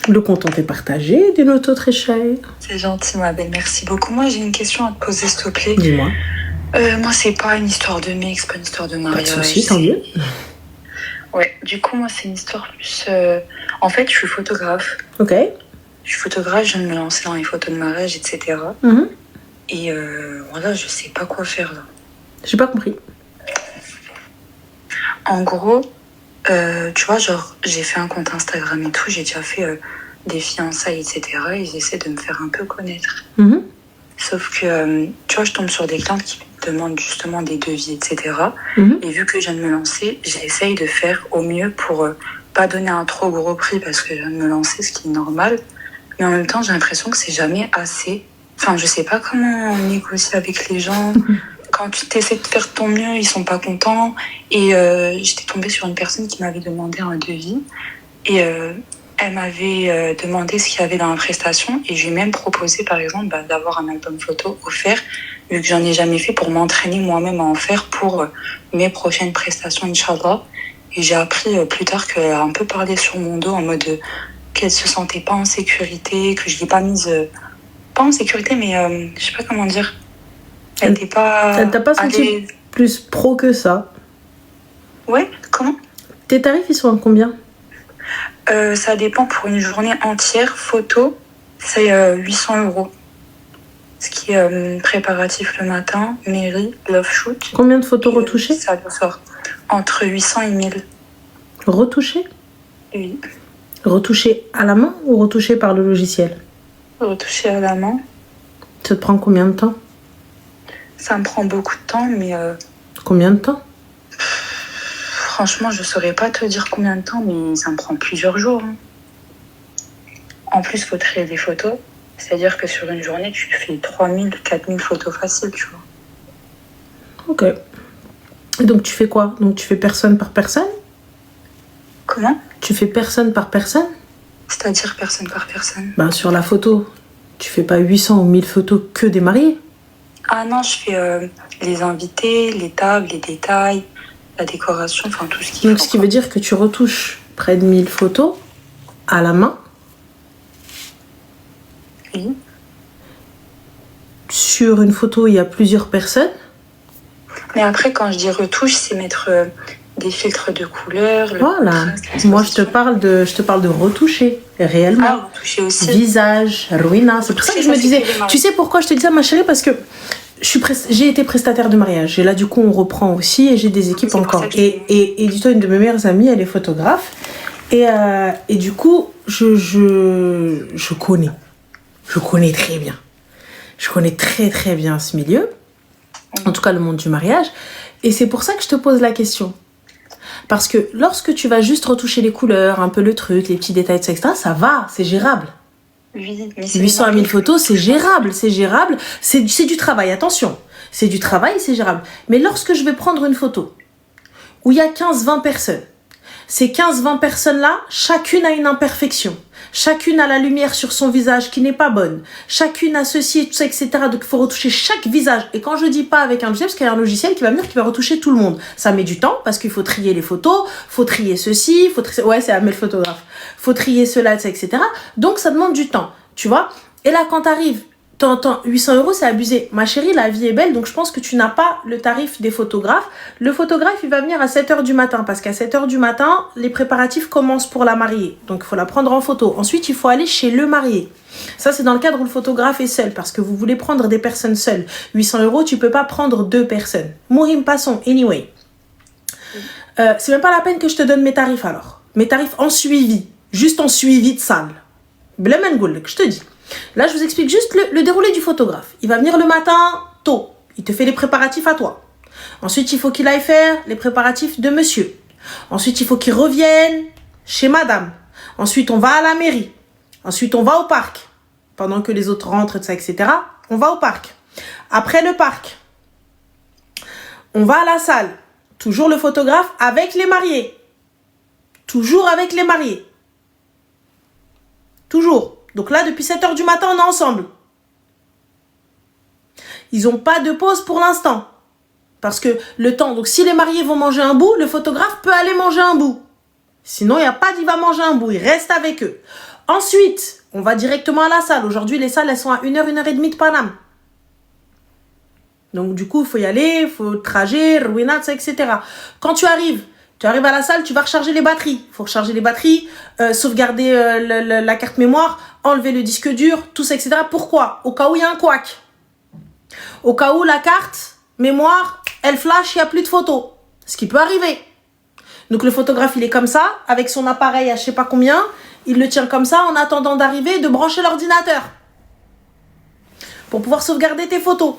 Le content est partagé d'une autre très chère. C'est gentil, ma belle. Merci beaucoup. Moi, j'ai une question à te poser, s'il te plaît. Dis-moi. Moi, c'est pas une histoire de mec, c'est pas une histoire de mariage. Pas de soucis, tant mieux. Ouais, du coup, moi, c'est une histoire plus... En fait, je suis photographe. Ok. Je suis photographe, je viens de me lancer dans les photos de mariage, etc. Et voilà, je sais pas quoi faire, là. J'ai pas compris. En gros, tu vois, genre, j'ai fait un compte Instagram et tout, j'ai déjà fait des fiançailles, etc. Et j'essaie de me faire un peu connaître. Sauf que, tu vois, je tombe sur des clientes qui me demandent justement des devis, etc. Et vu que je viens de me lancer, j'essaye de faire au mieux pour pas donner un trop gros prix parce que je viens de me lancer, ce qui est normal. Mais en même temps, j'ai l'impression que c'est jamais assez. Enfin, je sais pas comment négocier avec les gens. Quand tu essaies de faire ton mieux, ils sont pas contents. Et j'étais tombée sur une personne qui m'avait demandé un devis. Et elle m'avait demandé ce qu'il y avait dans la prestation. Et je lui ai même proposé, par exemple, d'avoir un album photo offert, vu que j'en ai jamais fait, pour m'entraîner moi-même à en faire pour mes prochaines prestations, Inch'Allah. Et j'ai appris plus tard qu'elle a un peu parlé sur mon dos en mode qu'elle se sentait pas en sécurité, que je l'ai pas mise... pas en sécurité, mais je sais pas comment dire. Elle n'était pas... Elle t'a pas senti plus pro que ça? Ouais, comment? Tes tarifs, ils sont à combien? Ça dépend. Pour une journée entière, photo, c'est 800 €. Ce qui est préparatif le matin, mairie, love shoot. Combien de photos retouchées? Ça doit sort entre 800 et 1000. Retouchées? Oui. Retouchées à la main ou retouchées par le logiciel? Retouchées à la main. Ça te prend combien de temps? Ça me prend beaucoup de temps, mais... Combien de temps? Franchement, je saurais pas te dire combien de temps, mais ça me prend plusieurs jours. En plus, il faut trier des photos. C'est-à-dire que sur une journée, tu fais 3000, 4000 photos faciles, tu vois. Ok. Et donc, tu fais quoi? Donc, tu fais personne par personne? Comment? Tu fais personne par personne? C'est-à-dire personne par personne? Sur la photo, tu fais pas 800 ou 1000 photos que des mariés? Ah non, je fais les invités, les tables, les détails, la décoration, enfin tout ce qui faut. Donc, ce qui veut dire que tu retouches près de 1000 photos à la main. Oui. Sur une photo, il y a plusieurs personnes. Mais après, quand je dis retouche, c'est mettre des filtres de couleurs. Voilà. Moi, je te parle de retoucher, réellement. Ah, retoucher aussi. Visage, ruina. C'est pour ça que je me disais... Tu sais pourquoi je te dis ça, ma chérie? Parce que j'ai été prestataire de mariage. Et là, du coup, on reprend aussi. Et j'ai des équipes encore. Et dis-toi, une de mes meilleures amies, elle est photographe. Et du coup, je connais. Je connais très bien. Je connais très, très bien ce milieu. En tout cas, le monde du mariage. Et c'est pour ça que je te pose la question. Parce que lorsque tu vas juste retoucher les couleurs, un peu le truc, les petits détails, etc., ça va, c'est gérable. Oui, mais 800 à 1000 photos, c'est gérable, c'est gérable. C'est du travail, attention. C'est du travail, c'est gérable. Mais lorsque je vais prendre une photo où il y a 15-20 personnes, ces 15-20 personnes-là, chacune a une imperfection. Chacune a la lumière sur son visage qui n'est pas bonne. Chacune a ceci, tout ça, etc. Donc, il faut retoucher chaque visage. Et quand je dis pas avec un logiciel, parce qu'il y a un logiciel qui va venir, qui va retoucher tout le monde. Ça met du temps, parce qu'il faut trier les photos, faut trier ceci, ouais, c'est Amel photographe. Faut trier cela, etc. Donc, ça demande du temps, tu vois. Et là, quand t'arrives, t'entends 800 €, c'est abusé. Ma chérie, la vie est belle, donc je pense que tu n'as pas le tarif des photographes. Le photographe, il va venir à 7h du matin, parce qu'à 7h du matin, les préparatifs commencent pour la mariée. Donc, il faut la prendre en photo. Ensuite, il faut aller chez le marié. Ça, c'est dans le cadre où le photographe est seul, parce que vous voulez prendre des personnes seules. 800 €, tu peux pas prendre 2 personnes. Mourim, passons, anyway. C'est même pas la peine que je te donne mes tarifs, alors. Mes tarifs en suivi. Juste en suivi de salle. Blemengoul, je te dis. Là, je vous explique juste le déroulé du photographe. Il va venir le matin tôt. Il te fait les préparatifs à toi. Ensuite, il faut qu'il aille faire les préparatifs de monsieur. Ensuite, il faut qu'il revienne chez madame. Ensuite, on va à la mairie. Ensuite, on va au parc. Pendant que les autres rentrent, etc. On va au parc. Après le parc, on va à la salle. Toujours le photographe avec les mariés. Toujours avec les mariés. Toujours. Donc là, depuis 7h du matin, on est ensemble. Ils n'ont pas de pause pour l'instant. Parce que le temps, donc si les mariés vont manger un bout, le photographe peut aller manger un bout. Sinon, il n'y a pas d'il va manger un bout. Il reste avec eux. Ensuite, on va directement à la salle. Aujourd'hui, les salles, elles sont à 1 heure, 1 heure et demie de Paname. Donc, du coup, il faut y aller, il faut trajet, ruinat, etc. Quand tu arrives à la salle, tu vas recharger les batteries. Il faut recharger les batteries, sauvegarder la carte mémoire, enlever le disque dur, tout ça, etc. Pourquoi? Au cas où il y a un couac. Au cas où la carte mémoire, elle flash, il n'y a plus de photos. Ce qui peut arriver. Donc, le photographe, il est comme ça, avec son appareil à je sais pas combien. Il le tient comme ça en attendant d'arriver et de brancher l'ordinateur. Pour pouvoir sauvegarder tes photos.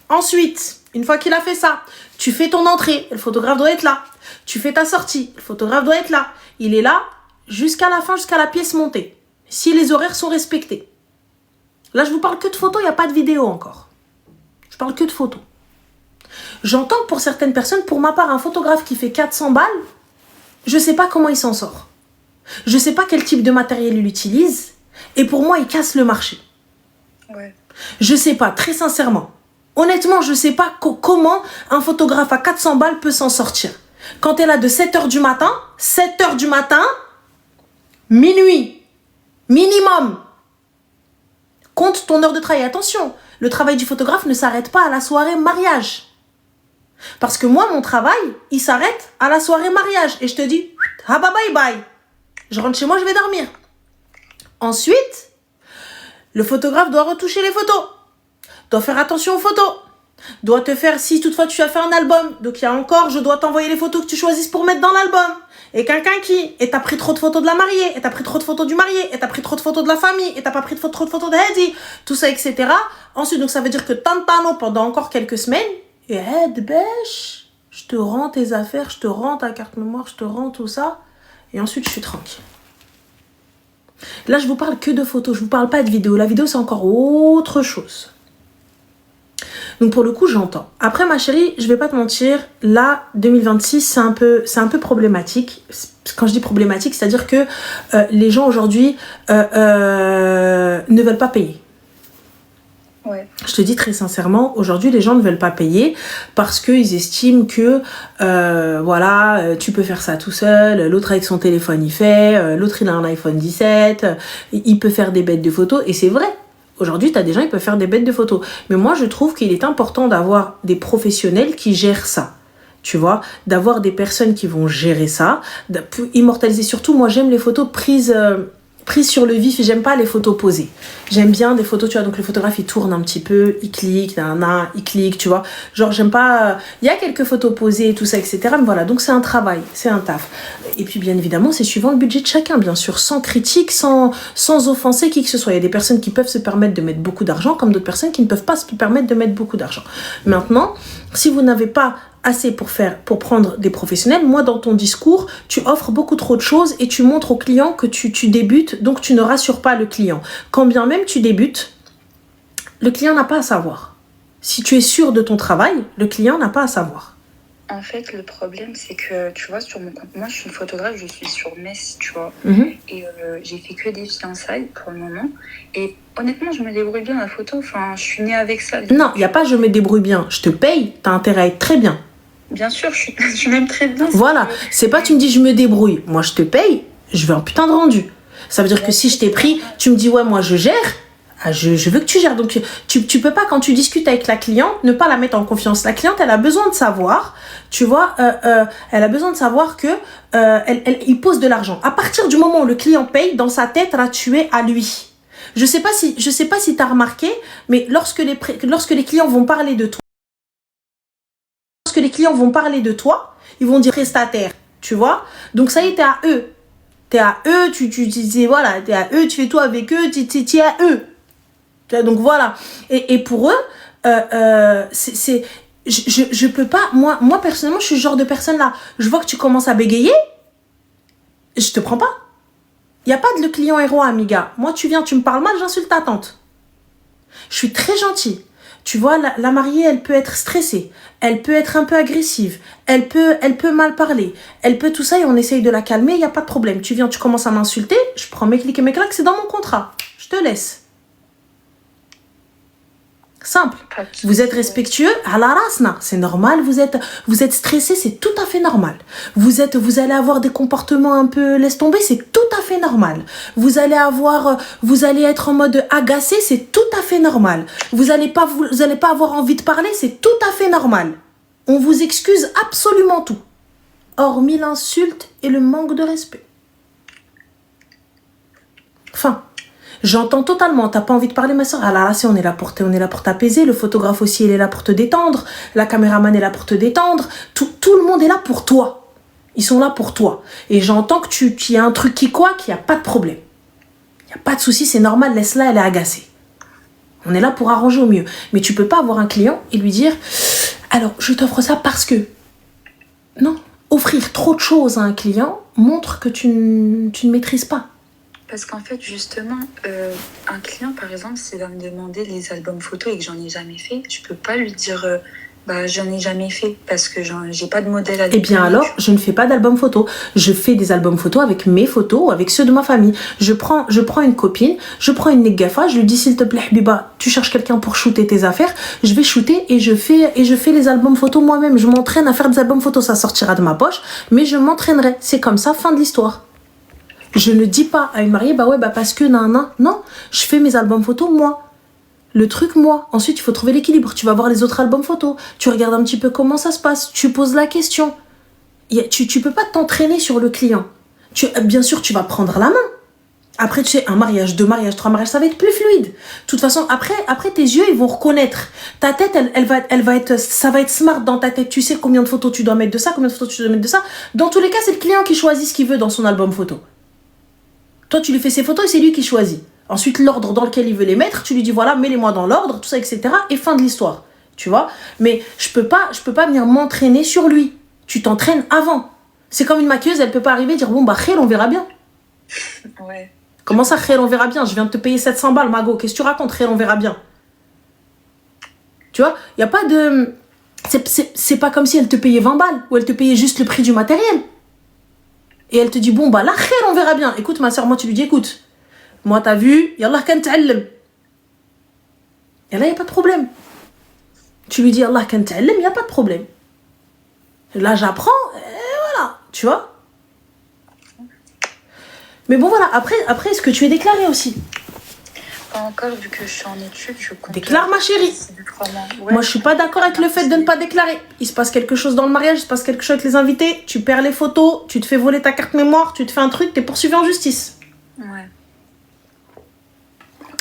Ensuite, une fois qu'il a fait ça, tu fais ton entrée, le photographe doit être là. Tu fais ta sortie, le photographe doit être là. Il est là jusqu'à la fin, jusqu'à la pièce montée. Si les horaires sont respectés. Là, je vous parle que de photos, il n'y a pas de vidéo encore. Je parle que de photos. J'entends que pour certaines personnes, pour ma part, un photographe qui fait 400 balles, je ne sais pas comment il s'en sort. Je ne sais pas quel type de matériel il utilise. Et pour moi, il casse le marché. Ouais. Je ne sais pas, très sincèrement. Honnêtement, je ne sais pas comment un photographe à 400 balles peut s'en sortir. Quand tu es là de 7h du matin, minuit, minimum. Compte ton heure de travail. Attention, le travail du photographe ne s'arrête pas à la soirée mariage. Parce que moi, mon travail, il s'arrête à la soirée mariage. Et je te dis, ah bah bye bye. Je rentre chez moi, je vais dormir. Ensuite, le photographe doit retoucher les photos. Doit faire attention aux photos. Doit te faire, si toutefois tu as fait un album. Donc il y a encore, je dois t'envoyer les photos que tu choisisses pour mettre dans l'album. Et quelqu'un qui, et t'as pris trop de photos de la mariée, et t'as pris trop de photos du marié, et t'as pris trop de photos de la famille, et t'as pas pris trop de photos de Hedi, tout ça, etc. Ensuite, donc ça veut dire que tantano pendant encore quelques semaines, et bêche, je te rends tes affaires, je te rends ta carte mémoire, je te rends tout ça, et ensuite je suis tranquille. Là, je vous parle que de photos, je vous parle pas de vidéo. La vidéo, c'est encore autre chose. Donc pour le coup, j'entends. Après, ma chérie, je vais pas te mentir, là, 2026, c'est un peu problématique. Quand je dis problématique, c'est-à-dire que les gens aujourd'hui ne veulent pas payer. Ouais. Je te dis très sincèrement, aujourd'hui, les gens ne veulent pas payer parce qu'ils estiment que, voilà, tu peux faire ça tout seul, l'autre avec son téléphone, il fait, l'autre, il a un iPhone 17, il peut faire des bêtes de photos, et c'est vrai. Aujourd'hui, tu as des gens qui peuvent faire des bêtes de photos. Mais moi, je trouve qu'il est important d'avoir des professionnels qui gèrent ça. Tu vois, d'avoir des personnes qui vont gérer ça, immortaliser. Surtout, moi, j'aime les photos prises sur le vif et j'aime pas les photos posées. J'aime bien des photos, tu vois, donc le photographe, il tourne un petit peu, il clique, il clique, tu vois. Genre, j'aime pas... Il y a quelques photos posées et tout ça, etc. Mais voilà, donc c'est un travail, c'est un taf. Et puis, bien évidemment, c'est suivant le budget de chacun, bien sûr, sans critique, sans offenser qui que ce soit. Il y a des personnes qui peuvent se permettre de mettre beaucoup d'argent, comme d'autres personnes qui ne peuvent pas se permettre de mettre beaucoup d'argent. Maintenant, si vous n'avez pas assez pour prendre des professionnels, moi dans ton discours, tu offres beaucoup trop de choses et tu montres au client que tu débutes, donc tu ne rassures pas le client. Quand bien même tu débutes, le client n'a pas à savoir. Si tu es sûr de ton travail, le client n'a pas à savoir. En fait, le problème, c'est que, tu vois, sur mon compte, moi, je suis une photographe, je suis sur Metz, tu vois. Et j'ai fait que des fiançailles pour le moment. Et honnêtement, je me débrouille bien la photo. Enfin, je suis née avec ça. Non, il n'y a pas je me débrouille bien. Je te paye, tu as intérêt à être très bien. Bien sûr, je suis même très bien. Voilà, c'est pas tu me dis je me débrouille. Moi, je te paye, je veux un putain de rendu. Ça veut dire que si je t'ai pris, tu me dis ouais, moi, je gère. Ah, je veux que tu gères. Donc, tu peux pas, quand tu discutes avec la cliente, ne pas la mettre en confiance. La cliente, elle a besoin de savoir, tu vois, elle a besoin de savoir que il pose de l'argent. À partir du moment où le client paye, dans sa tête, là, tu es à lui. Je sais pas si tu as remarqué, mais lorsque les clients vont parler de toi, ils vont dire prestataire, tu vois. Donc, ça y est, t'es à eux. T'es à eux, tu dis, voilà, t'es à eux, tu fais tout avec eux, t'es à eux. Donc voilà, et pour eux, je peux pas, moi personnellement, je suis ce genre de personne là, je vois que tu commences à bégayer, je te prends pas. Il n'y a pas de le client est roi, amiga. Moi, tu viens, tu me parles mal, j'insulte ta tante. Je suis très gentille. Tu vois, la mariée, elle peut être stressée, elle peut être un peu agressive, elle peut mal parler, elle peut tout ça et on essaye de la calmer, il n'y a pas de problème. Tu viens, tu commences à m'insulter, je prends mes clics et mes claques, c'est dans mon contrat, je te laisse. Simple. Vous êtes respectueux, à la rasna, c'est normal. Vous êtes stressé, c'est tout à fait normal. Vous allez avoir des comportements un peu laisse tomber, c'est tout à fait normal. Vous allez être en mode agacé, c'est tout à fait normal. Vous allez pas avoir envie de parler, c'est tout à fait normal. On vous excuse absolument tout, hormis l'insulte et le manque de respect. Enfin. J'entends totalement, t'as pas envie de parler ma soeur. Ah là, si on est là pour t'apaiser, le photographe aussi il est là pour te détendre, la caméraman est là pour te détendre, tout le monde est là pour toi. Ils sont là pour toi. Et j'entends qu'il y a un truc qu'il y a pas de problème. Il y a pas de souci, c'est normal, laisse-la, elle est agacée. On est là pour arranger au mieux. Mais tu peux pas avoir un client et lui dire alors je t'offre ça parce que. Non, offrir trop de choses à un client montre que tu ne maîtrises pas. Parce qu'en fait, justement, un client, par exemple, s'il va me demander les albums photos et que j'en ai jamais fait, je peux pas lui dire j'en ai jamais fait parce que j'ai pas de modèle à lui. Eh bien alors, je ne fais pas d'album photo. Je fais des albums photos avec mes photos ou avec ceux de ma famille. Je prends une copine, je prends une negafa, je lui dis s'il te plaît, Habiba, tu cherches quelqu'un pour shooter tes affaires, je vais shooter et je fais les albums photos moi-même. Je m'entraîne à faire des albums photos, ça sortira de ma poche, mais je m'entraînerai. C'est comme ça, fin de l'histoire. Je ne dis pas à une mariée, parce que non, je fais mes albums photos moi. Le truc moi. Ensuite, il faut trouver l'équilibre. Tu vas voir les autres albums photos. Tu regardes un petit peu comment ça se passe. Tu poses la question. Tu peux pas t'entraîner sur le client. Bien sûr, tu vas prendre la main. Après, tu sais, un mariage, 2 mariages, 3 mariages, ça va être plus fluide. De toute façon, après tes yeux, ils vont reconnaître. Ta tête, ça va être smart dans ta tête. Tu sais combien de photos tu dois mettre de ça, combien de photos tu dois mettre de ça. Dans tous les cas, c'est le client qui choisit ce qu'il veut dans son album photo. Toi, tu lui fais ses photos et c'est lui qui choisit. Ensuite, l'ordre dans lequel il veut les mettre, tu lui dis voilà, mets-les-moi dans l'ordre, tout ça, etc. Et fin de l'histoire. Tu vois ? Mais je peux pas venir m'entraîner sur lui. Tu t'entraînes avant. C'est comme une maquilleuse, elle peut pas arriver et dire khel, on verra bien. Ouais. Comment ça, khel, on verra bien ? Je viens de te payer 700 balles, Mago. Qu'est-ce que tu racontes, khel, on verra bien ? Tu vois ? Il y a pas de. C'est pas comme si elle te payait 20 balles ou elle te payait juste le prix du matériel. Et elle te dit, là, on verra bien. Écoute, ma soeur, moi, tu lui dis, écoute, moi, t'as vu, yallah, kan ta'allam. Et là, il n'y a pas de problème. Tu lui dis, Allah, kan ta'allam, il n'y a pas de problème. Là, j'apprends, et voilà, tu vois. Mais bon, voilà, après, est-ce que tu es déclarée aussi ? Pas encore, vu que je suis en études, je compte. Déclare, ma chérie. Ouais. Moi, je suis pas d'accord avec le fait de ne pas déclarer. Il se passe quelque chose dans le mariage, il se passe quelque chose avec les invités, tu perds les photos, tu te fais voler ta carte mémoire, tu te fais un truc, t'es poursuivi en justice. Ouais.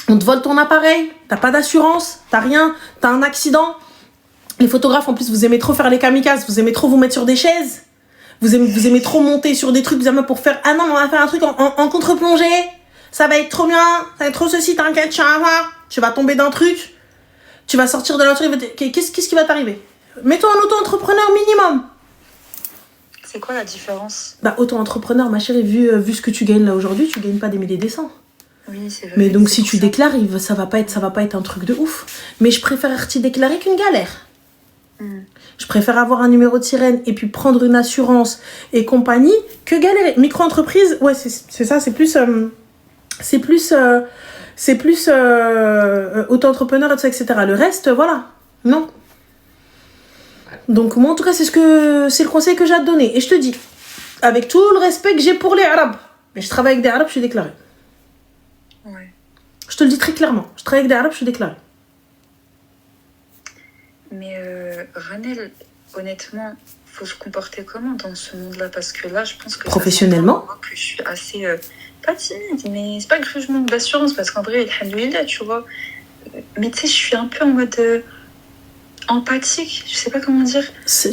On te vole ton appareil, t'as pas d'assurance, t'as rien, t'as un accident. Les photographes, en plus, vous aimez trop faire les kamikazes, vous aimez trop vous mettre sur des chaises, vous aimez trop monter sur des trucs, vous aimez pour faire ah non, mais on va faire un truc en contre-plongée. Ça va être trop bien, ça va être trop ceci, t'inquiète, tu vas tomber d'un truc, tu vas sortir de la voiture, qu'est-ce qui va t'arriver ? Mets-toi en auto-entrepreneur minimum. C'est quoi la différence ? Auto-entrepreneur, ma chérie, vu ce que tu gagnes là aujourd'hui, tu gagnes pas des milliers des cents. Oui, c'est vrai. Mais donc si tu déclares, ça va pas être un truc de ouf. Mais je préfère t'y déclarer qu'une galère. Je préfère avoir un numéro de sirène et puis prendre une assurance et compagnie que galérer. Micro-entreprise, ouais, c'est ça, c'est plus... auto-entrepreneur, etc. Le reste, voilà, non. Donc moi, en tout cas, c'est le conseil que j'ai à te donner. Et je te dis, avec tout le respect que j'ai pour les Arabes, mais je travaille avec des Arabes, je suis déclarée. Ouais. Je te le dis très clairement. Je travaille avec des Arabes, je suis déclarée. Mais Ranel, honnêtement, faut se comporter comment dans ce monde-là ? Parce que là, je pense que professionnellement, que je suis assez pas timide, mais c'est pas que je manque d'assurance parce qu'en vrai, alhamdoulilah, tu vois. Mais tu sais, je suis un peu en mode empathique, je sais pas comment dire.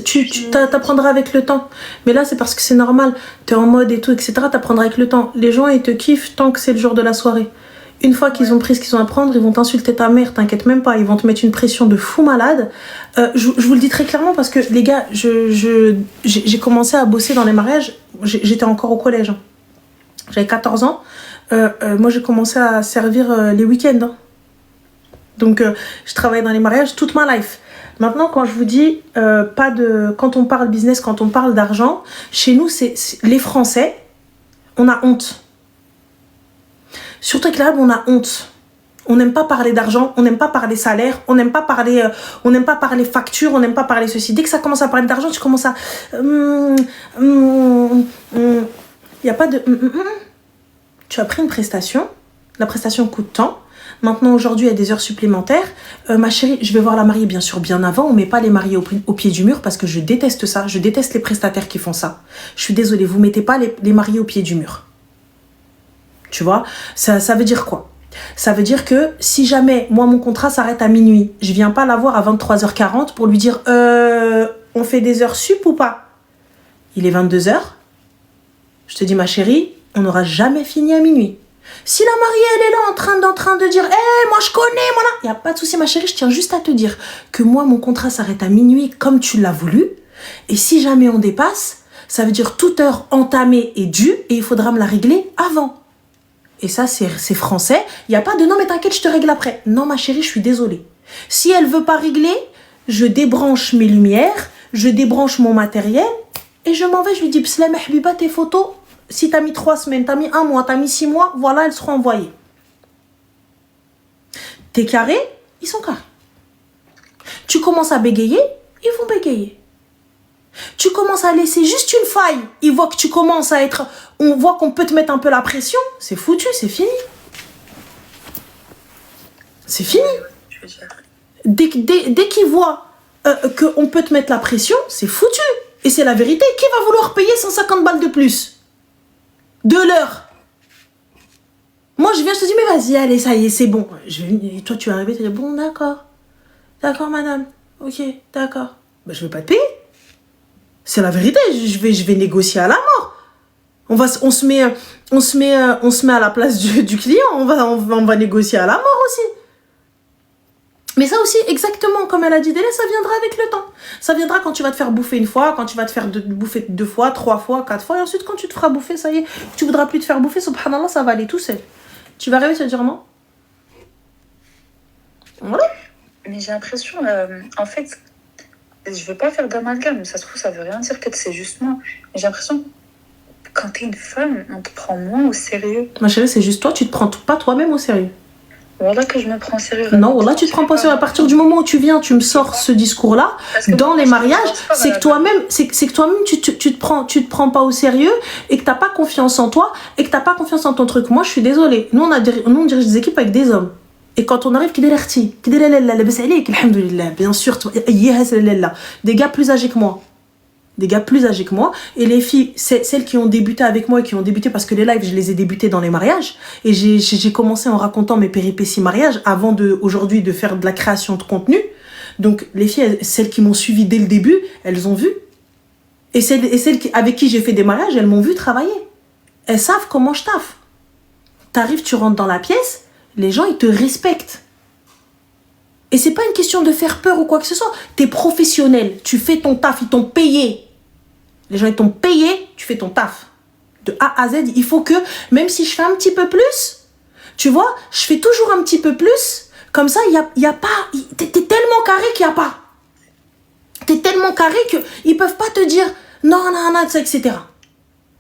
Tu t'apprendras avec le temps. Mais là, c'est parce que c'est normal. T'es en mode et tout, etc. T'apprendras avec le temps. Les gens, ils te kiffent tant que c'est le jour de la soirée. Une fois qu'ils ont pris ce qu'ils ont à prendre, ils vont t'insulter ta mère, t'inquiète même pas. Ils vont te mettre une pression de fou malade. Je vous le dis très clairement parce que, les gars, j'ai commencé à bosser dans les mariages. J'étais encore au collège. Hein. J'avais 14 ans. Moi, j'ai commencé à servir les week-ends. Hein. Donc, je travaillais dans les mariages toute ma life. Maintenant, quand je vous dis quand on parle business, quand on parle d'argent, chez nous, c'est les Français, on a honte. Surtout avec l'arabe, on a honte. On n'aime pas parler d'argent, on n'aime pas parler salaire, on n'aime pas parler facture, on n'aime pas parler ceci. Dès que ça commence à parler d'argent, tu commences à... Il n'y a pas de... Tu as pris une prestation, la prestation coûte tant. Maintenant, aujourd'hui, il y a des heures supplémentaires. Ma chérie, je vais voir la mariée, bien sûr, bien avant. On ne met pas les mariés au pied du mur parce que je déteste ça. Je déteste les prestataires qui font ça. Je suis désolée, vous ne mettez pas les mariés au pied du mur. Tu vois, ça veut dire quoi? Ça veut dire que si jamais, moi, mon contrat s'arrête à minuit, je ne viens pas la voir à 23h40 pour lui dire on fait des heures sup ou pas? Il est 22h. Je te dis, ma chérie, on n'aura jamais fini à minuit. Si la mariée, elle est là en train de dire moi je connais, moi là, il n'y a pas de souci, ma chérie, je tiens juste à te dire que moi, mon contrat s'arrête à minuit comme tu l'as voulu. Et si jamais on dépasse, ça veut dire toute heure entamée est due et il faudra me la régler avant. Et ça, c'est français. Il n'y a pas de non, mais t'inquiète, je te règle après. Non, ma chérie, je suis désolée. Si elle ne veut pas régler, je débranche mes lumières, je débranche mon matériel et je m'en vais. Je lui dis, Bslam, Habiba, tes photos, si t'as mis 3 semaines, t'as mis 1 mois, t'as mis 6 mois, voilà, elles seront envoyées. T'es carré, ils sont carrés. Tu commences à bégayer, ils vont bégayer. Tu commences à laisser juste une faille, ils voient que tu commences à être... On voit qu'on peut te mettre un peu la pression, c'est foutu, c'est fini. C'est fini. Dès qu'ils voient qu'on peut te mettre la pression, c'est foutu. Et c'est la vérité. Qui va vouloir payer 150 balles de plus de l'heure? Moi, je viens, je te dis, mais vas-y, allez, ça y est, c'est bon. Et toi, tu vas arriver, tu vas dire, bon, d'accord. D'accord, madame. Ok, d'accord. Ben, je ne vais pas te payer. C'est la vérité. Je vais négocier à la mort. On se met à la place du client. On va négocier à la mort aussi. Mais ça aussi, exactement comme elle a dit Délé, ça viendra avec le temps. Ça viendra quand tu vas te faire bouffer une fois, quand tu vas te faire bouffer 2 fois, 3 fois, 4 fois. Et ensuite, quand tu te feras bouffer, ça y est, tu voudras plus te faire bouffer, subhanallah, ça va aller tout seul. Tu vas arriver à te dire non. Voilà. Mais j'ai l'impression, en fait, je veux pas faire d'amalgame, ça se trouve, ça veut rien dire, peut-être c'est juste moi. Mais j'ai l'impression que quand t'es une femme, on te prend moins au sérieux. Ma chérie, c'est juste toi, tu te prends pas toi-même au sérieux. Voilà que je me prends au sérieux. Non, là tu te prends pas au sérieux. À partir du moment où tu viens, tu me sors ce discours-là, dans les mariages, c'est que toi-même, tu te prends pas au sérieux et que t'as pas confiance en toi et que t'as pas confiance en ton truc. Moi, je suis désolée. Nous, on dirige des équipes avec des hommes. Et quand on arrive, bien sûr, des gars plus âgés que moi. Et les filles, celles qui ont débuté avec moi et qui ont débuté parce que les lives, je les ai débutés dans les mariages et j'ai commencé en racontant mes péripéties mariage avant aujourd'hui de faire de la création de contenu. Donc les filles, celles qui m'ont suivi dès le début, elles ont vu. Et celles avec qui j'ai fait des mariages, elles m'ont vu travailler. Elles savent comment je taffe. T'arrives, tu rentres dans la pièce, les gens, ils te respectent. Et c'est pas une question de faire peur ou quoi que ce soit. T'es professionnel, tu fais ton taf, ils t'ont payé. Les gens, ils t'ont payé, tu fais ton taf. De A à Z, il faut que, même si je fais un petit peu plus, tu vois, je fais toujours un petit peu plus. Comme ça, il y a pas... T'es tellement carré qu'il n'y a pas. T'es tellement carré qu'ils ne peuvent pas te dire non, etc.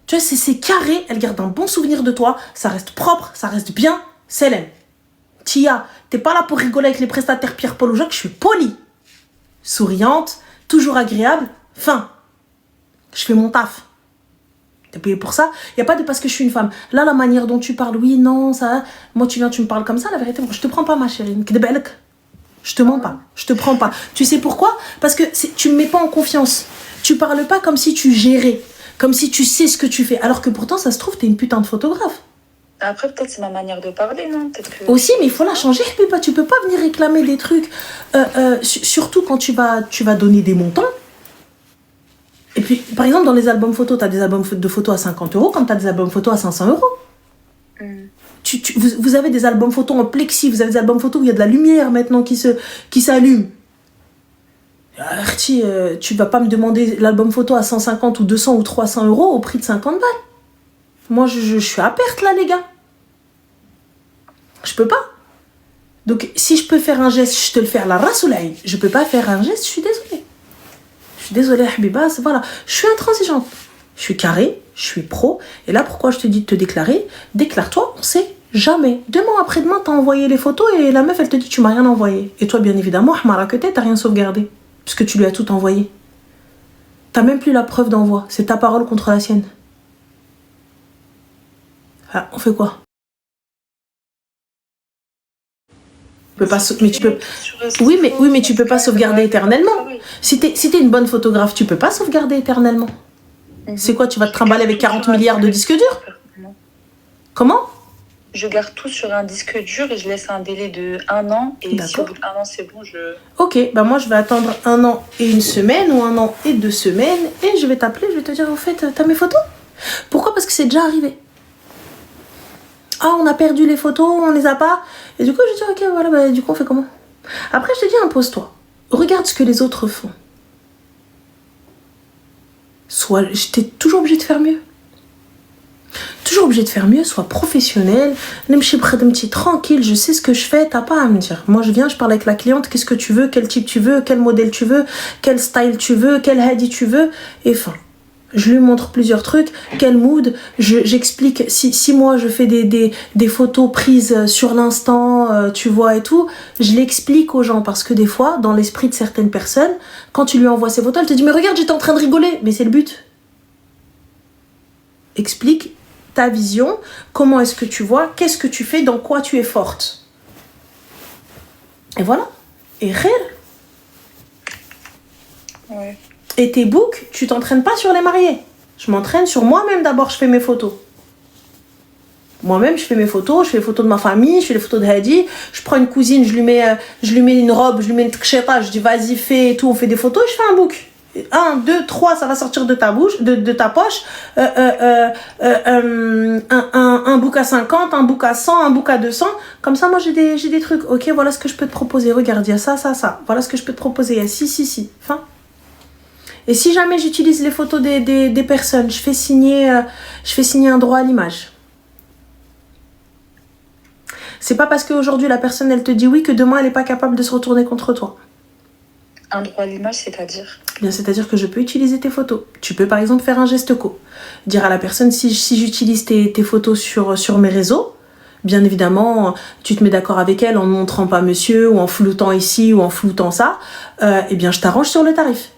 Tu vois, c'est carré, elle garde un bon souvenir de toi, ça reste propre, ça reste bien, c'est l'aime. Tia, t'es pas là pour rigoler avec les prestataires Pierre-Paul ou Jacques, je suis polie. Souriante, toujours agréable, fin. Je fais mon taf. T'es payé pour ça. Il n'y a pas de parce que je suis une femme. Là, la manière dont tu parles, oui, non, ça... Moi, tu me parles comme ça, la vérité, je te prends pas, ma chérie. Je te mens pas. Je te prends pas. Tu sais pourquoi? Parce que tu me mets pas en confiance. Tu parles pas comme si tu gérais. Comme si tu sais ce que tu fais. Alors que pourtant, ça se trouve, t'es une putain de photographe. Après, peut-être c'est ma manière de parler, non? Aussi, mais il faut la changer. Tu peux pas venir réclamer des trucs. Surtout quand tu vas donner des montants. Et puis, par exemple, dans les albums photos, tu as des albums de photos à 50 € comme tu as des albums photos à 500 €. Vous avez des albums photos en plexi, vous avez des albums photos où il y a de la lumière maintenant qui s'allume. Tu vas pas me demander l'album photo à 150 ou 200 ou 300 € au prix de 50 balles. Moi, je suis à perte là, les gars. Je peux pas. Donc, si je peux faire un geste, je te le fais à la rasoulaï. Je peux pas faire un geste, je suis désolée. Je suis désolée, Habiba, voilà. Je suis intransigeante. Je suis carrée, je suis pro. Et là, pourquoi je te dis de te déclarer? Déclare-toi, on sait Jamais. Demain, après-demain, t'as envoyé les photos et la meuf, elle te dit tu m'as rien envoyé. Et toi, bien évidemment, Ahmara que t'as rien sauvegardé. Puisque tu lui as tout envoyé. T'as même plus la preuve d'envoi. C'est ta parole contre la sienne. Ah, on fait quoi? Tu peux pas mais tu peux... Oui, mais tu peux pas sauvegarder éternellement. Si t'es une bonne photographe, tu peux pas sauvegarder éternellement. C'est quoi, tu vas te trimballer avec 40 milliards de disques durs? Comment? Je garde tout sur un disque dur et je laisse un délai de 1 an. Et si au bout d'1 an, c'est bon, Ok, bah moi, je vais attendre 1 an et 1 semaine ou 1 an et 2 semaines et je vais t'appeler, je vais te dire, au fait, t'as mes photos? Pourquoi? Parce que c'est déjà arrivé. Ah, on a perdu les photos, on les a pas. Et du coup, je dis, ok, voilà, bah, du coup, on fait comment? Après, je te dis, impose-toi. Regarde ce que les autres font. J'étais toujours obligée de faire mieux. Toujours obligée de faire mieux, sois professionnel. Tranquille, je sais ce que je fais, t'as pas à me dire. Moi, je viens, je parle avec la cliente, qu'est-ce que tu veux, quel type tu veux, quel modèle tu veux, quel style tu veux, quel hadi tu veux, et fin. Je lui montre plusieurs trucs, quel mood, j'explique, si moi je fais des photos prises sur l'instant, tu vois et tout, je l'explique aux gens parce que des fois, dans l'esprit de certaines personnes, quand tu lui envoies ces photos, elle te dit mais regarde, j'étais en train de rigoler, mais c'est le but. Explique ta vision, comment est-ce que tu vois, qu'est-ce que tu fais, dans quoi tu es forte. Et voilà. Et réel. Ouais. Et tes books, tu t'entraînes pas sur les mariés. Je m'entraîne sur moi-même d'abord, je fais mes photos. Moi-même, je fais mes photos, je fais les photos de ma famille, je fais les photos de Hadi. Je prends une cousine, je lui mets une robe, je lui mets une tcheta, je dis vas-y, fais et tout, on fait des photos et je fais un book. 1, 2, 3, ça va sortir de ta bouche, de ta poche. Un book à 50, un book à 100, un book à 200. Comme ça, moi, j'ai des trucs. Ok, voilà ce que je peux te proposer. Regarde, il y a ça, ça, ça. Voilà ce que je peux te proposer. Il y a si. Fin. Et si jamais j'utilise les photos des personnes, je fais signer un droit à l'image. C'est pas parce qu'aujourd'hui la personne elle te dit oui que demain elle n'est pas capable de se retourner contre toi. Un droit à l'image, c'est-à-dire? Bien, c'est-à-dire que je peux utiliser tes photos. Tu peux par exemple faire un geste co. Dire à la personne si j'utilise tes photos sur mes réseaux, bien évidemment, tu te mets d'accord avec elle en ne montrant pas monsieur ou en floutant ici ou en floutant ça, eh bien je t'arrange sur le tarif.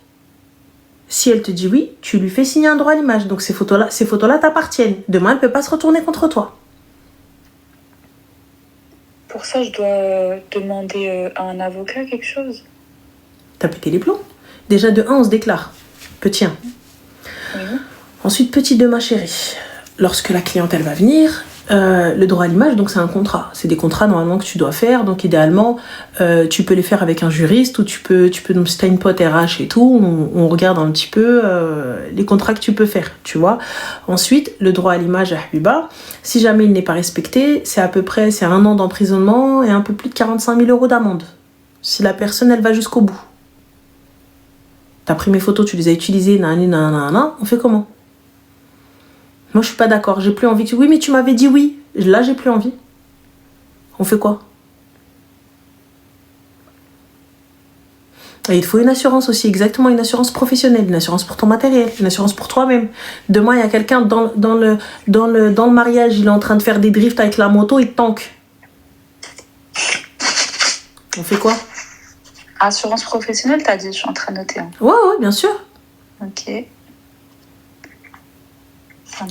Si elle te dit oui, tu lui fais signer un droit à l'image. Donc ces photos-là t'appartiennent. Demain, elle ne peut pas se retourner contre toi. Pour ça, je dois demander à un avocat quelque chose? T'as pété les plombs. Déjà, de 1, on se déclare. Petit 1. Oui. Ensuite, petit 2, ma chérie. Lorsque la clientèle va venir, le droit à l'image, donc c'est un contrat. C'est des contrats normalement que tu dois faire. Donc idéalement, tu peux les faire avec un juriste ou tu peux donc si t'as une pote RH et tout, on regarde un petit peu les contrats que tu peux faire, tu vois. Ensuite, le droit à l'image à Habiba, si jamais il n'est pas respecté, c'est 1 an d'emprisonnement et un peu plus de 45 000 € d'amende. Si la personne, elle va jusqu'au bout. T'as pris mes photos, tu les as utilisées, on fait comment? Moi, je suis pas d'accord. J'ai plus envie que... Oui, mais tu m'avais dit oui. Là, j'ai plus envie. On fait quoi? Et il te faut une assurance aussi, exactement, une assurance professionnelle, une assurance pour ton matériel, une assurance pour toi-même. Demain, il y a quelqu'un dans le mariage, il est en train de faire des drifts avec la moto, il te tanque. On fait quoi? Assurance professionnelle, t'as dit, je suis en train de noter. Hein. Ouais, bien sûr. Ok.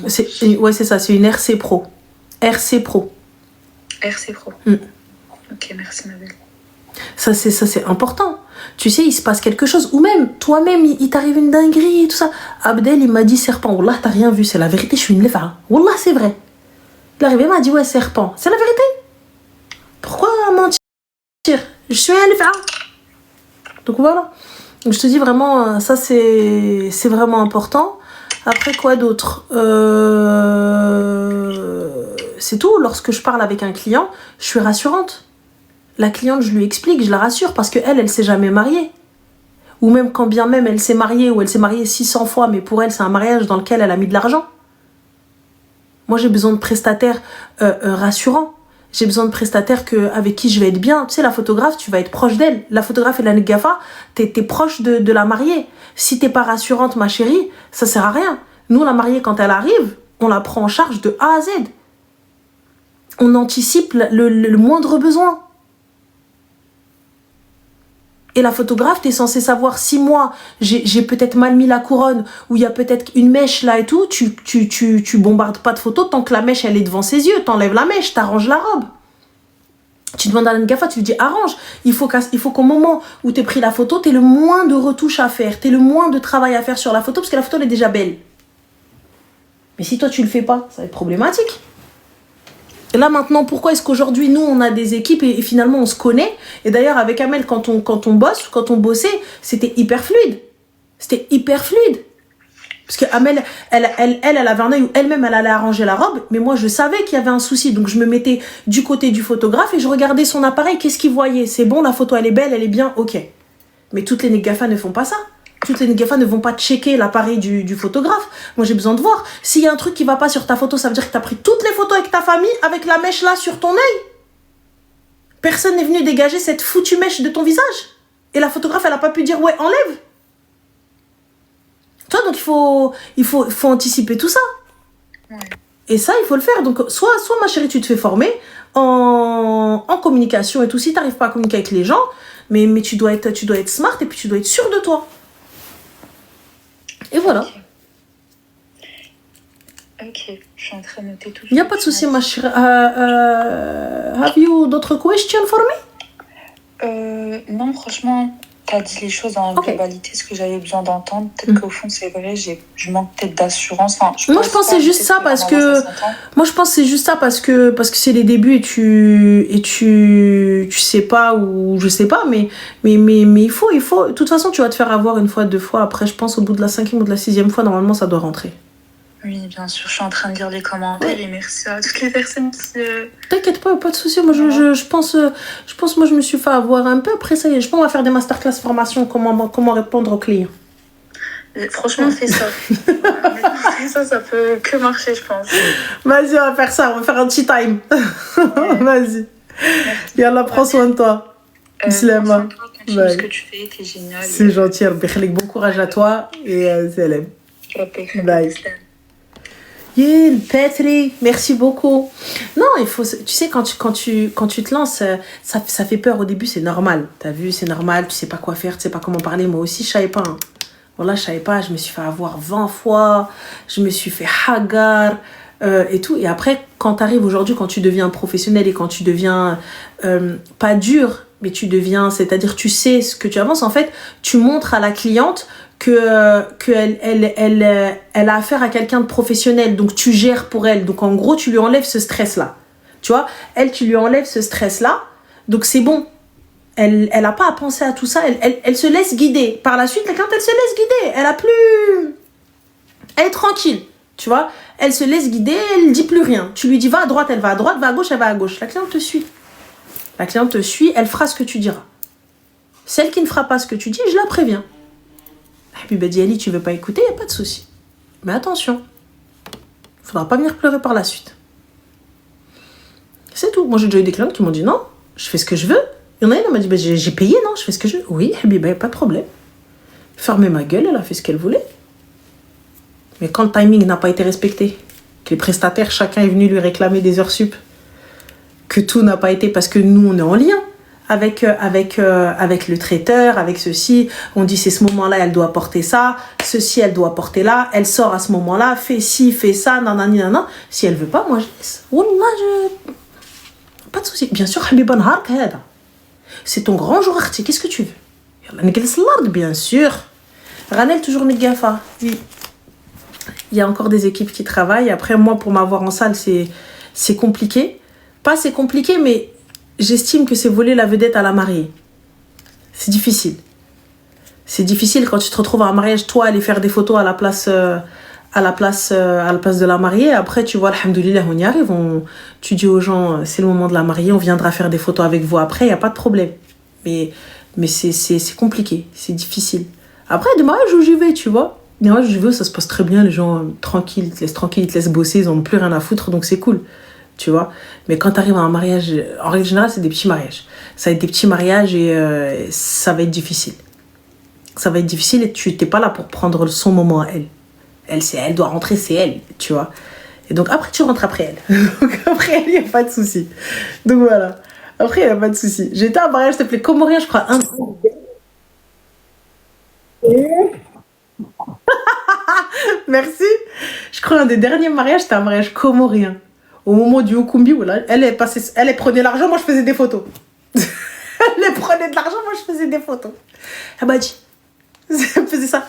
C'est ça, c'est une RC Pro. RC Pro. RC Pro. Ok, merci ma belle. Ça c'est important. Tu sais, il se passe quelque chose. Ou même, toi-même, il t'arrive une dinguerie et tout ça. Abdel, il m'a dit serpent. Wallah, t'as rien vu, c'est la vérité, je suis une lefa. Wallah, c'est vrai. Il est arrivé, il m'a dit ouais, serpent. C'est la vérité. Pourquoi mentir? Je suis un lefa. Donc voilà. Je te dis vraiment, ça c'est vraiment important. Après, quoi d'autre? C'est tout. Lorsque je parle avec un client, je suis rassurante. La cliente, je lui explique, je la rassure parce qu'elle s'est jamais mariée. Ou même quand bien même elle s'est mariée ou elle s'est mariée 600 fois, mais pour elle, c'est un mariage dans lequel elle a mis de l'argent. Moi, j'ai besoin de prestataires rassurants. J'ai besoin de prestataires avec qui je vais être bien. Tu sais, la photographe, tu vas être proche d'elle. La photographe et la negafa, t'es proche de la mariée. Si t'es pas rassurante, ma chérie, ça sert à rien. Nous, la mariée, quand elle arrive, on la prend en charge de A à Z. on anticipe le moindre besoin. Et la photographe, t'es censé savoir si moi, j'ai peut-être mal mis la couronne, ou il y a peut-être une mèche là et tout, tu bombardes pas de photos tant que la mèche, elle est devant ses yeux. T'enlèves la mèche, t'arranges la robe. Tu demandes à la gafa, tu lui dis arrange. Il faut qu'au moment où t'aies pris la photo, t'aies le moins de retouches à faire, t'aies le moins de travail à faire sur la photo, parce que la photo, elle est déjà belle. Mais si toi, tu le fais pas, ça va être problématique. Et là, maintenant, pourquoi est-ce qu'aujourd'hui, nous, on a des équipes et finalement, on se connaît. Et d'ailleurs, avec Amel, quand on bossait, c'était hyper fluide. C'était hyper fluide. Parce que Amel, elle avait un œil où elle-même, elle allait arranger la robe. Mais moi, je savais qu'il y avait un souci. Donc, je me mettais du côté du photographe et je regardais son appareil. Qu'est-ce qu'il voyait? C'est bon, la photo, elle est belle, elle est bien, ok. Mais toutes les négafas ne font pas ça. Toutes les négafas ne vont pas checker l'appareil du photographe. Moi, j'ai besoin de voir. S'il y a un truc qui va pas sur ta photo, ça veut dire que tu as pris toutes les photos avec ta famille, avec la mèche là sur ton œil. Personne n'est venu dégager cette foutue mèche de ton visage. Et la photographe, elle n'a pas pu dire, ouais, enlève. Tu vois, donc il faut anticiper tout ça. Ouais. Et ça, il faut le faire. Donc, soit ma chérie, tu te fais former en communication et tout. Si tu n'arrives pas à communiquer avec les gens, mais tu dois être smart et puis tu dois être sûr de toi. Et voilà. Ok, je suis en train de noter tout. Il n'y a pas de souci, ma chérie. Have you d'autres questions for me? Non, franchement, tu as dit les choses en globalité, ce que j'avais besoin d'entendre. Peut-être qu'au fond, c'est vrai, je manque peut-être d'assurance. Enfin, moi, je pense que c'est juste ça parce que... Moi, je pense que c'est juste ça parce que c'est les débuts et tu sais pas ou je sais pas, mais il faut... De toute façon, tu vas te faire avoir une fois, deux fois. Après, je pense au bout de la 5e ou de la 6e fois, normalement, ça doit rentrer. Oui, bien sûr, je suis en train de lire les commentaires et merci à toutes les personnes qui... T'inquiète pas de souci. Moi, je pense, moi, je me suis fait avoir un peu. Après, ça y est, je pense qu'on va faire des masterclass formation, comment répondre aux clients. Franchement, fais ça. ça peut que marcher, je pense. Vas-y, on va faire ça. On va faire un tea time. Vas-y. Yallah, prends soin de toi. Slama. Continue ce que tu fais, t'es génial. C'est gentil. Bon courage à toi et Zélem. Bye. Petri, merci beaucoup. Non, il faut, tu sais, quand tu te lances, ça fait peur au début, c'est normal. T'as vu, c'est normal, tu sais pas quoi faire, tu sais pas comment parler. Moi aussi, je savais pas. Hein. Voilà, je savais pas, je me suis fait avoir 20 fois, je me suis fait hagar et tout. Et après, quand t'arrives aujourd'hui, quand tu deviens professionnel et quand tu deviens pas dur, mais tu deviens, c'est-à-dire tu sais ce que tu avances, en fait, tu montres à la cliente qu'elle a affaire à quelqu'un de professionnel, donc tu gères pour elle, donc en gros tu lui enlèves ce stress là, tu vois, tu lui enlèves ce stress là, donc c'est bon, elle a pas à penser à tout ça, elle se laisse guider. Par la suite, quand elle se laisse guider, elle est tranquille, tu vois, elle se laisse guider, elle dit plus rien, tu lui dis va à droite, elle va à droite, va à gauche, elle va à gauche, la cliente te suit, elle fera ce que tu diras. Celle qui ne fera pas ce que tu dis, je la préviens. Et puis Diali, tu veux pas écouter, il n'y a pas de souci. Mais attention, il faudra pas venir pleurer par la suite. C'est tout. Moi, j'ai déjà eu des clients qui m'ont dit non, je fais ce que je veux. Il y en a une, elle m'a dit j'ai payé, non, je fais ce que je veux. Oui, pas de problème. Fermez ma gueule, elle a fait ce qu'elle voulait. Mais quand le timing n'a pas été respecté, que les prestataires, chacun est venu lui réclamer des heures sup, que tout n'a pas été parce que nous, on est en lien. Avec le traiteur, avec ceci, on dit c'est ce moment-là, elle doit porter ça, ceci, elle doit porter là, elle sort à ce moment-là, fait ci, fait ça, nanani, nanana. Si elle veut pas, moi je laisse. Wallah, pas de souci. Bien sûr, Habiban Hark, c'est ton grand jour, qu'est-ce que tu veux? Bien sûr. Ranel, toujours Negafa. Oui. Il y a encore des équipes qui travaillent. Après, moi, pour m'avoir en salle, c'est compliqué. Pas c'est compliqué, mais j'estime que c'est voler la vedette à la mariée. C'est difficile. C'est difficile quand tu te retrouves à un mariage, toi, aller faire des photos à la place de la mariée. Après, tu vois, alhamdoulilah, on y arrive. Tu dis aux gens, c'est le moment de la mariée, on viendra faire des photos avec vous après, il n'y a pas de problème. Mais c'est compliqué, c'est difficile. Après, des mariages où j'y vais, tu vois. Des mariages où j'y vais, ça se passe très bien, les gens tranquilles, ils te laissent bosser, ils n'ont plus rien à foutre, donc c'est cool. Tu vois, mais quand tu arrives à un mariage, en règle générale, c'est des petits mariages. Ça va être des petits mariages et ça va être difficile. Ça va être difficile et tu n'es pas là pour prendre son moment à elle. Elle doit rentrer, c'est elle, tu vois. Et donc après, tu rentres après elle. Donc après elle, il n'y a pas de souci. Donc voilà. Après, il n'y a pas de souci. J'étais à un mariage, s'il te plaît, comorien, je crois. Merci. Je crois un des derniers mariages, c'était un mariage comorien. Au moment du Okumbi, où là, elle prenait l'argent, moi je faisais des photos. Elle prenait de l'argent, moi je faisais des photos. Elle m'a dit, elle faisait ça.